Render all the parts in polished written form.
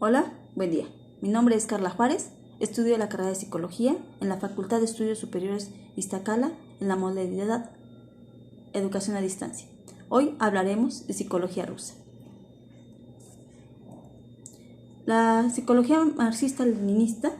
Hola, buen día. Mi nombre es Carla Juárez, estudio la carrera de Psicología en la Facultad de Estudios Superiores Iztacala en la modalidad Educación a Distancia. Hoy hablaremos de psicología rusa. La psicología marxista-leninista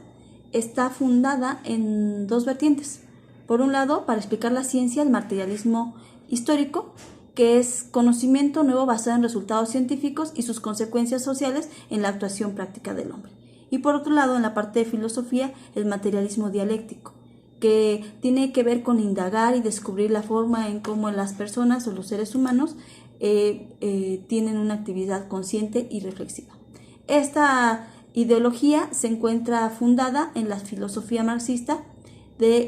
está fundada en dos vertientes. Por un lado, para explicar la ciencia, el materialismo histórico, que es conocimiento nuevo basado en resultados científicos y sus consecuencias sociales en la actuación práctica del hombre. Y por otro lado, en la parte de filosofía, el materialismo dialéctico, que tiene que ver con indagar y descubrir la forma en cómo las personas o los seres humanos tienen una actividad consciente y reflexiva. Esta ideología se encuentra fundada en la filosofía marxista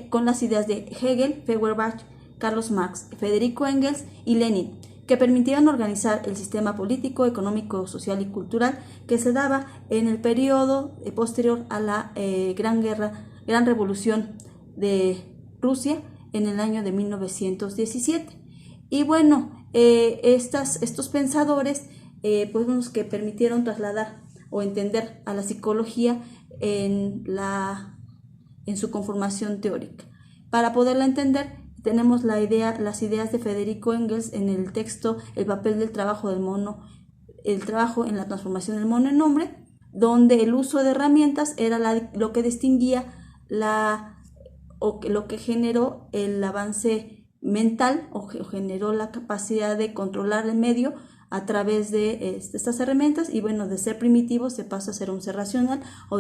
con las ideas de Hegel, Feuerbach, Carlos Marx, Federico Engels y Lenin, que permitieron organizar el sistema político, económico, social y cultural que se daba en el periodo posterior a la Gran Revolución de Rusia en el año de 1917. Y bueno, estos pensadores pues, que permitieron trasladar o entender a la psicología en su conformación teórica. Para poderla entender, tenemos las ideas de Federico Engels en el texto El papel del trabajo del mono, el trabajo en la transformación del mono en hombre, donde el uso de herramientas era lo que distinguía lo que generó el avance mental o generó la capacidad de controlar el medio a través de estas herramientas. Y bueno, de ser primitivo se pasa a ser un ser racional o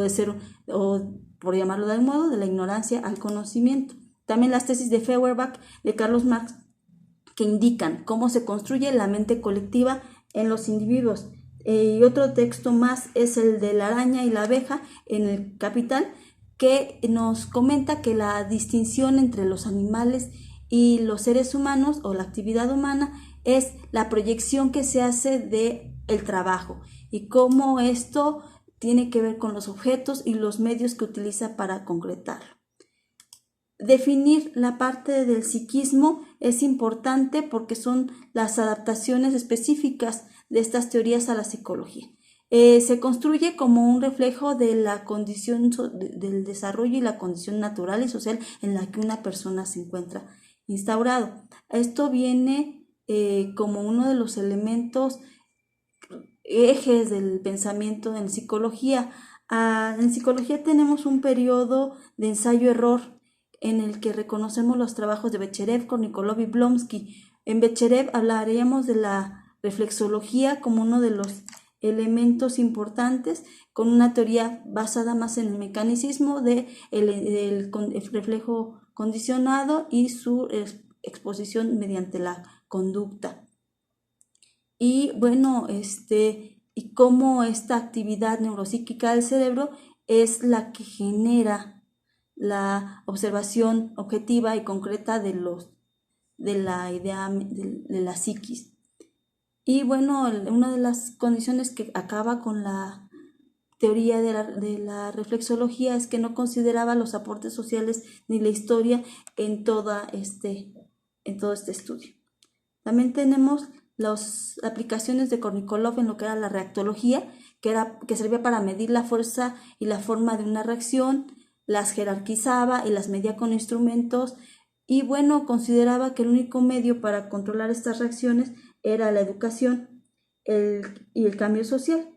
por llamarlo de algún modo, de la ignorancia al conocimiento. También las tesis de Feuerbach, de Carlos Marx, que indican cómo se construye la mente colectiva en los individuos. Y otro texto más es el de la araña y la abeja en el Capital, que nos comenta que la distinción entre los animales y los seres humanos o la actividad humana es la proyección que se hace del trabajo y cómo esto tiene que ver con los objetos y los medios que utiliza para concretarlo. Definir la parte del psiquismo es importante porque son las adaptaciones específicas de estas teorías a la psicología. Se construye como un reflejo de la condición del desarrollo y la condición natural y social en la que una persona se encuentra instaurado. Esto viene como uno de los elementos ejes del pensamiento en psicología. En psicología tenemos un periodo de ensayo-error en el que reconocemos los trabajos de Becherev, Kornikolov y Blonsky. En Becherev hablaríamos de la reflexología como uno de los elementos importantes, con una teoría basada más en el mecanicismo del reflejo condicionado y su exposición mediante la conducta. Y bueno, y cómo esta actividad neuropsíquica del cerebro es la que genera la observación objetiva y concreta de la idea de la psiquis. Y bueno, una de las condiciones que acaba con la teoría de la reflexología es que no consideraba los aportes sociales ni la historia en todo este estudio. También tenemos las aplicaciones de Kornikolov en lo que era la reactología, que servía para medir la fuerza y la forma de una reacción, las jerarquizaba y las medía con instrumentos, y bueno, consideraba que el único medio para controlar estas reacciones era la educación y el cambio social.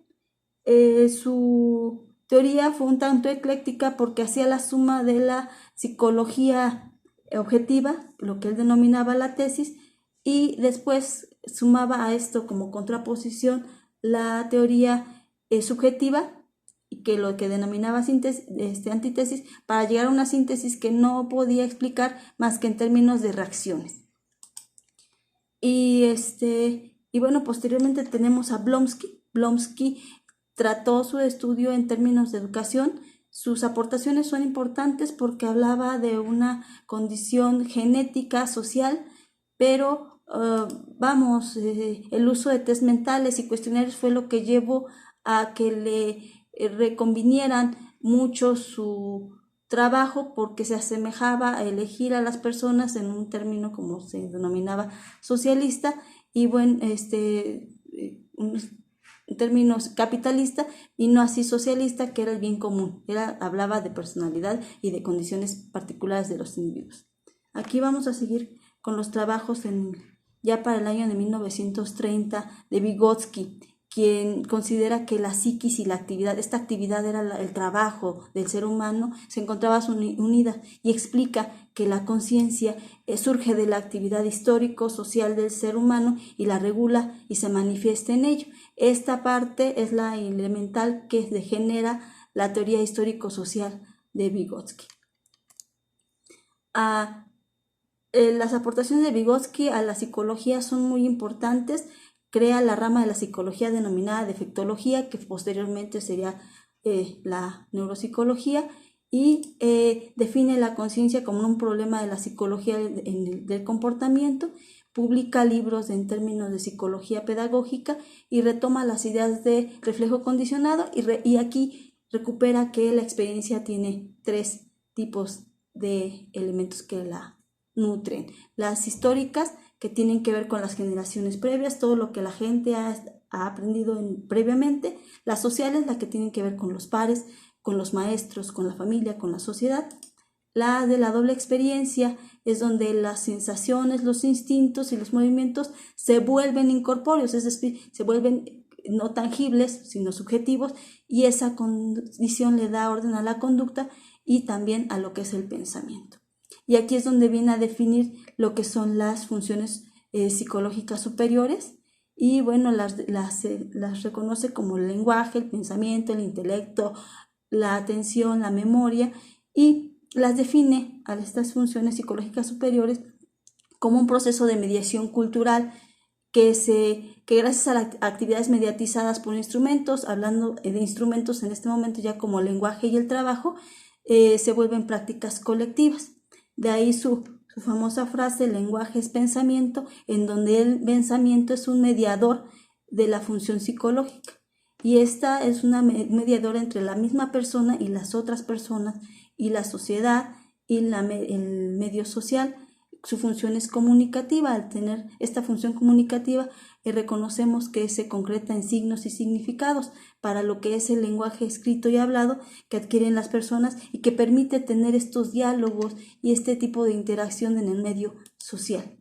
Su teoría fue un tanto ecléctica porque hacía la suma de la psicología objetiva, lo que él denominaba la tesis, y después sumaba a esto como contraposición la teoría subjetiva, y que lo que denominaba antítesis, para llegar a una síntesis que no podía explicar más que en términos de reacciones. Y bueno, posteriormente tenemos a Blonsky. Blonsky trató su estudio en términos de educación. Sus aportaciones son importantes porque hablaba de una condición genética, social, pero el uso de test mentales y cuestionarios fue lo que llevó a que le reconvinieran mucho su trabajo, porque se asemejaba a elegir a las personas en un término como se denominaba socialista. Y bueno, en términos capitalista y no así socialista, que era el bien común, hablaba de personalidad y de condiciones particulares de los individuos. Aquí vamos a seguir con los trabajos ya para el año de 1930 de Vygotsky, quien considera que la psiquis y la actividad, esta actividad era el trabajo del ser humano, se encontraba unida, y explica que la conciencia surge de la actividad histórico-social del ser humano y la regula y se manifiesta en ello. Esta parte es la elemental que genera la teoría histórico-social de Vygotsky. Las aportaciones de Vygotsky a la psicología son muy importantes. Crea la rama de la psicología denominada defectología, que posteriormente sería la neuropsicología, y define la conciencia como un problema de la psicología del comportamiento. Publica libros en términos de psicología pedagógica y retoma las ideas de reflejo condicionado, y aquí recupera que la experiencia tiene 3 tipos de elementos que la nutren. Las históricas, que tienen que ver con las generaciones previas, todo lo que la gente ha aprendido previamente. Las sociales, las que tienen que ver con los pares, con los maestros, con la familia, con la sociedad. La de la doble experiencia es donde las sensaciones, los instintos y los movimientos se vuelven incorpóreos, es decir, se vuelven no tangibles, sino subjetivos, y esa condición le da orden a la conducta y también a lo que es el pensamiento. Y aquí es donde viene a definir lo que son las funciones psicológicas superiores, y bueno, las reconoce como el lenguaje, el pensamiento, el intelecto, la atención, la memoria, y las define a estas funciones psicológicas superiores como un proceso de mediación cultural que gracias a las actividades mediatizadas por instrumentos, hablando de instrumentos en este momento ya como el lenguaje y el trabajo, se vuelven prácticas colectivas. De ahí su famosa frase, el lenguaje es pensamiento, en donde el pensamiento es un mediador de la función psicológica. Y esta es una mediadora entre la misma persona y las otras personas, y la sociedad y el medio social. Su función es comunicativa. Al tener esta función comunicativa, reconocemos que se concreta en signos y significados para lo que es el lenguaje escrito y hablado que adquieren las personas y que permite tener estos diálogos y este tipo de interacción en el medio social.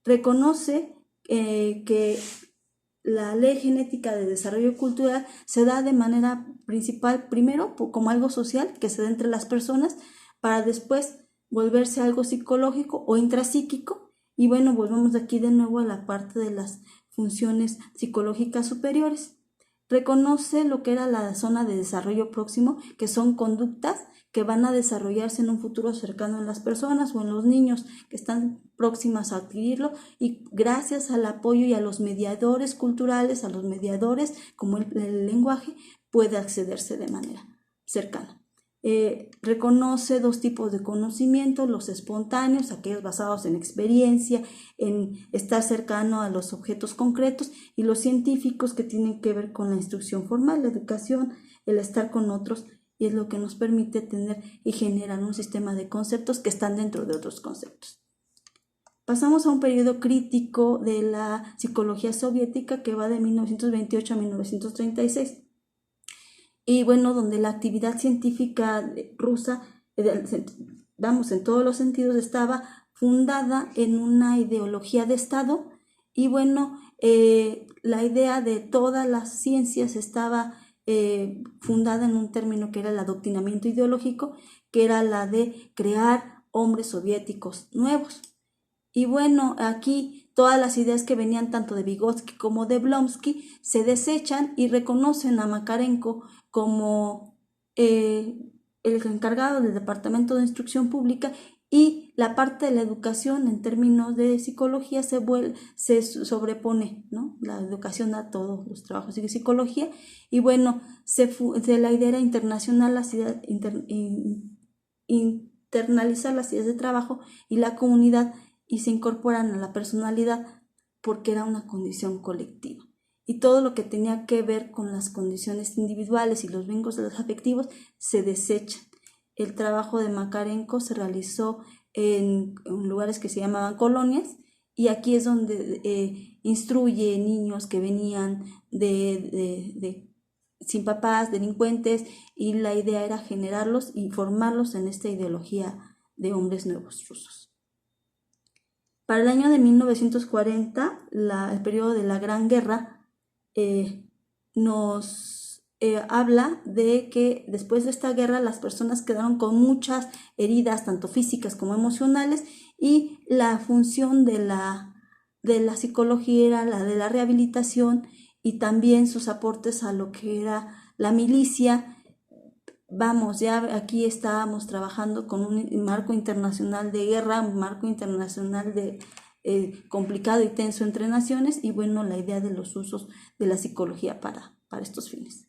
Reconoce que la ley genética de desarrollo cultural se da de manera principal, primero como algo social que se da entre las personas, para después volverse algo psicológico o intrapsíquico. Y bueno, volvemos aquí de nuevo a la parte de las funciones psicológicas superiores. Reconoce lo que era la zona de desarrollo próximo, que son conductas que van a desarrollarse en un futuro cercano en las personas o en los niños que están próximas a adquirirlo, y gracias al apoyo y a los mediadores culturales, a los mediadores como el lenguaje, puede accederse de manera cercana. Reconoce 2 tipos de conocimiento: los espontáneos, aquellos basados en experiencia, en estar cercano a los objetos concretos, y los científicos, que tienen que ver con la instrucción formal, la educación, el estar con otros, y es lo que nos permite tener y generar un sistema de conceptos que están dentro de otros conceptos. Pasamos a un periodo crítico de la psicología soviética que va de 1928 a 1936. Y bueno, donde la actividad científica rusa, en todos los sentidos, estaba fundada en una ideología de Estado. Y bueno, la idea de todas las ciencias estaba fundada en un término que era el adoctrinamiento ideológico, que era la de crear hombres soviéticos nuevos. Y bueno, aquí todas las ideas que venían tanto de Vygotsky como de Blonsky se desechan y reconocen a Makarenko como el encargado del Departamento de Instrucción Pública, y la parte de la educación en términos de psicología se sobrepone, ¿no?, la educación a todos los trabajos de psicología. Y bueno, la idea era internalizar las ideas de trabajo y la comunidad, y se incorporan a la personalidad porque era una condición colectiva. Y todo lo que tenía que ver con las condiciones individuales y los vínculos afectivos se desechan. El trabajo de Makarenko se realizó en lugares que se llamaban colonias, y aquí es donde instruye niños que venían sin papás, delincuentes, y la idea era generarlos y formarlos en esta ideología de hombres nuevos rusos. Para el año de 1940, el periodo de la Gran Guerra, nos habla de que después de esta guerra las personas quedaron con muchas heridas, tanto físicas como emocionales, y la función de la psicología era la de la rehabilitación y también sus aportes a lo que era la milicia. Vamos, ya aquí estábamos trabajando con un marco internacional de guerra, un marco internacional de complicado y tenso entre naciones, y bueno, la idea de los usos de la psicología para estos fines.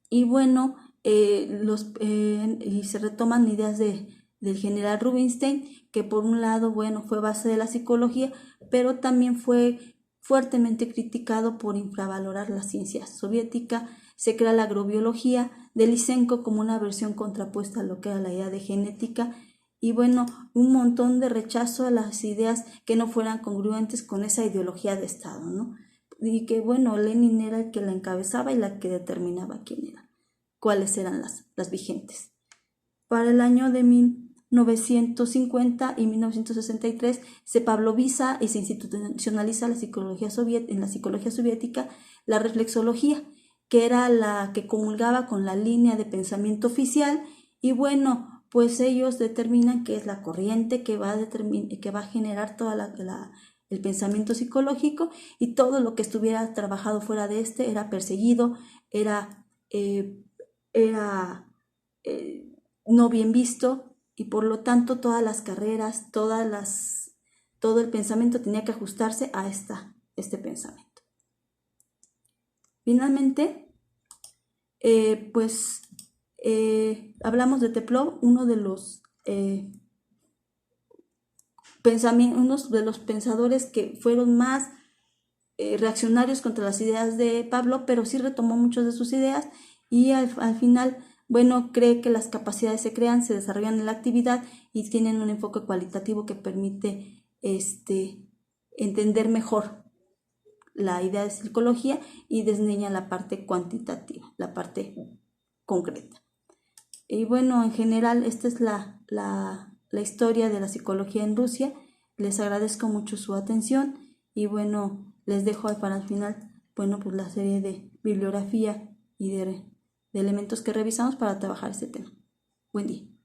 Y bueno, y se retoman ideas del general Rubinstein, que por un lado, bueno, fue base de la psicología, pero también fue fuertemente criticado por infravalorar la ciencia soviética. Se crea la agrobiología de Lysenko como una versión contrapuesta a lo que era la idea de genética, y bueno, un montón de rechazo a las ideas que no fueran congruentes con esa ideología de Estado, ¿no? Y que bueno, Lenin era el que la encabezaba y la que determinaba quién era, cuáles eran las vigentes. Para el año de 1950 y 1963 se pavloviza y se institucionaliza en la psicología soviética la reflexología, que era la que comulgaba con la línea de pensamiento oficial, y bueno, pues ellos determinan qué es la corriente que va a generar toda el pensamiento psicológico, y todo lo que estuviera trabajado fuera de este era perseguido, era no bien visto, y por lo tanto todas las carreras, todo el pensamiento tenía que ajustarse a este pensamiento. Finalmente, hablamos de Teplov, uno de los pensadores que fueron más reaccionarios contra las ideas de Pablo, pero sí retomó muchas de sus ideas, y al final, bueno, cree que las capacidades se crean, se desarrollan en la actividad y tienen un enfoque cualitativo que permite entender mejor la idea de psicología y desdeña la parte cuantitativa, la parte concreta. Y bueno, en general, esta es la historia de la psicología en Rusia. Les agradezco mucho su atención, y bueno, les dejo para el final, bueno, pues la serie de bibliografía y de elementos que revisamos para trabajar este tema. Buen día.